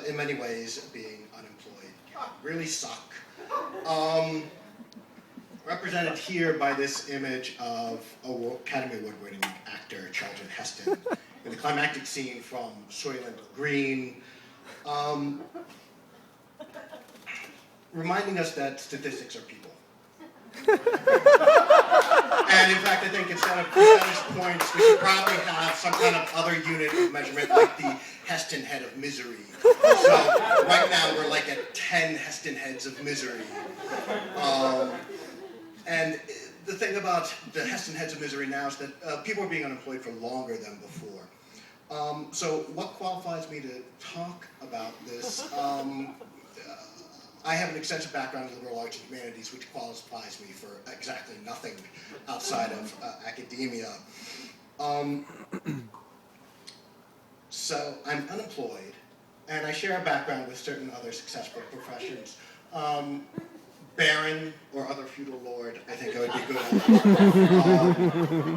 in many ways, being unemployed can really suck. Represented here by this image of Academy Award-winning actor Charlton Heston in the climactic scene from Soylent Green, reminding us that statistics are people. And in fact, I think instead of percentage points, we should probably have some kind of other unit of measurement, like the Heston head of misery. So right now we're like at 10 Heston heads of misery. And the thing about the Heston heads of misery now is that people are being unemployed for longer than before. So what qualifies me to talk about this? I have an extensive background in liberal arts and humanities, which qualifies me for exactly nothing outside of academia. So I'm unemployed, and I share a background with certain other successful professions. Baron or other feudal lord, I think I would be good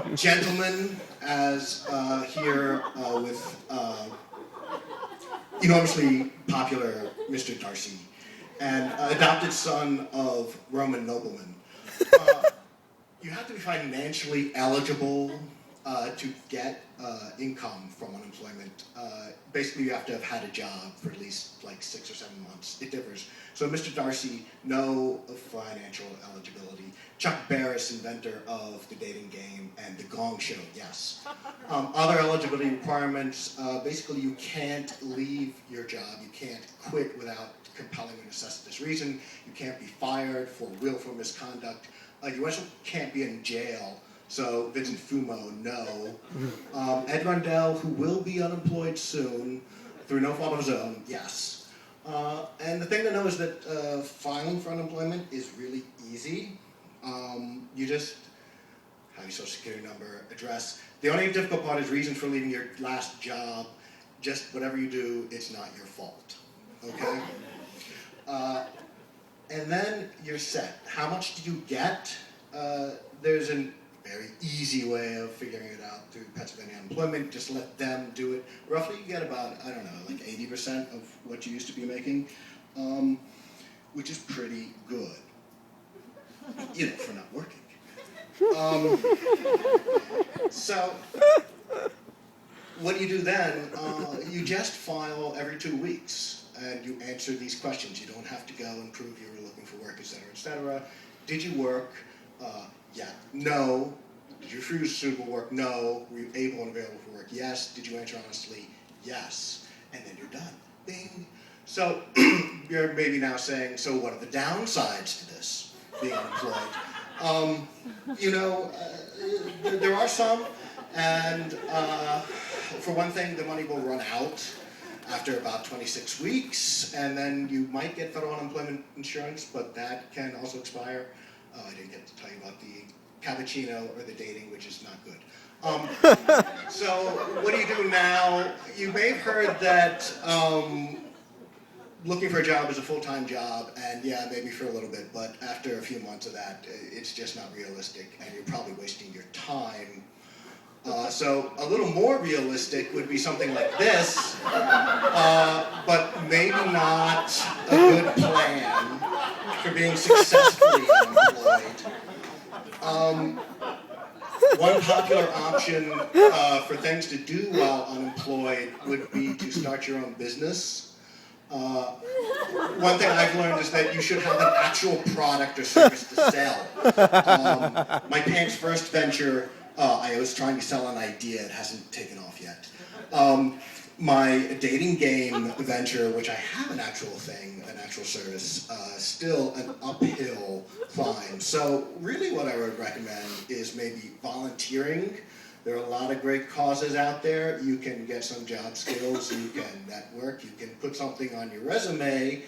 at. Gentleman, as here with enormously popular Mr. Darcy, and adopted son of Roman noblemen. You have to be financially eligible to get income from unemployment. Basically, you have to have had a job for at least like 6 or 7 months. It differs. So Mr. Darcy, no financial eligibility. Chuck Barris, inventor of the dating game and the Gong Show, yes. Other eligibility requirements, basically you can't leave your job. You can't quit without compelling or necessitous reason. You can't be fired for willful misconduct. You also can't be in jail. So Vincent Fumo, no. Ed Rundell, who will be unemployed soon, through no fault of his own, yes. And the thing to know is that filing for unemployment is really easy. You just have your social security number, address. The only difficult part is reason for leaving your last job. Just whatever you do, it's not your fault, okay? And then you're set. How much do you get? There's a very easy way of figuring it out through Pennsylvania unemployment. Just let them do it. Roughly, you get about, I don't know, like 80% of what you used to be making, which is pretty good, you know, for not working. So, what do you do then? You just file every 2 weeks. And you answer these questions. You don't have to go and prove you were looking for work, et cetera, et cetera. Did you work? Yeah. No. Did you refuse suitable work? No. Were you able and available for work? Yes. Did you answer honestly? Yes. And then you're done. Bing. So you're maybe now saying, so what are the downsides to this, being unemployed? You know, there are some. And for one thing, the money will run out after about 26 weeks, and then you might get federal unemployment insurance, but that can also expire. I didn't get to tell you about the cappuccino or the dating, which is not good. So what do you do now? You may have heard that looking for a job is a full-time job, and yeah, maybe for a little bit, but after a few months of that, it's just not realistic, and you're probably wasting your time. So a little more realistic would be something like this, but maybe not a good plan for being successfully unemployed. One popular option for things to do while unemployed would be to start your own business. One thing I've learned is that you should have an actual product or service to sell. My parents' first venture, I was trying to sell an idea. It hasn't taken off yet. My dating game venture, which I have an actual thing, an actual service, still an uphill climb. So really what I would recommend is maybe volunteering. There are a lot of great causes out there. You can get some job skills, you can network, you can put something on your resume,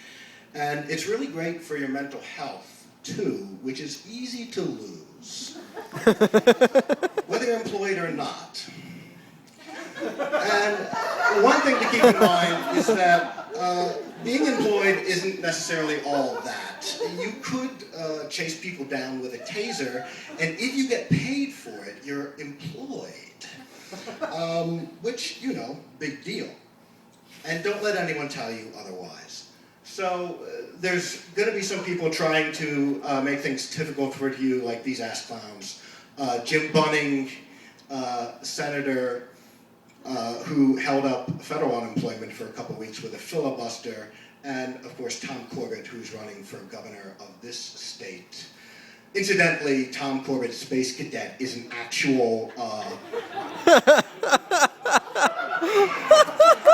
and it's really great for your mental health too, which is easy to lose, whether you're employed or not. And one thing to keep in mind is that being employed isn't necessarily all that. You could chase people down with a taser, and if you get paid for it, you're employed. Which, you know, big deal. And don't let anyone tell you otherwise. So there's going to be some people trying to make things difficult for you, like these ass clowns. Jim Bunning, senator who held up federal unemployment for a couple weeks with a filibuster, and of course Tom Corbett, who's running for governor of this state. Incidentally, Tom Corbett, Space Cadet, is an actual...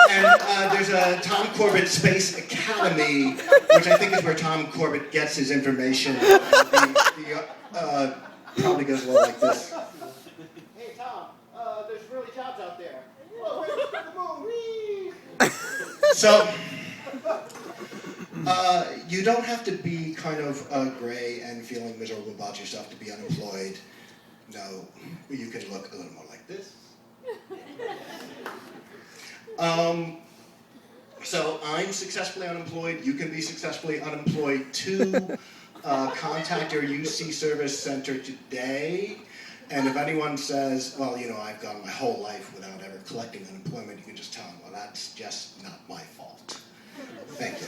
and there's a Tom Corbett Space Academy, which I think is where Tom Corbett gets his information. Probably goes a little like this. Hey Tom, there's really jobs out there. Whoa, where's the moon? Whee! So, you don't have to be kind of gray and feeling miserable about yourself to be unemployed. No, you can look a little more like this. So I'm successfully unemployed. You can be successfully unemployed too. Contact your UC Service Center today. And if anyone says, well, you know, I've gone my whole life without ever collecting unemployment, you can just tell them, well, that's just not my fault. Thank you.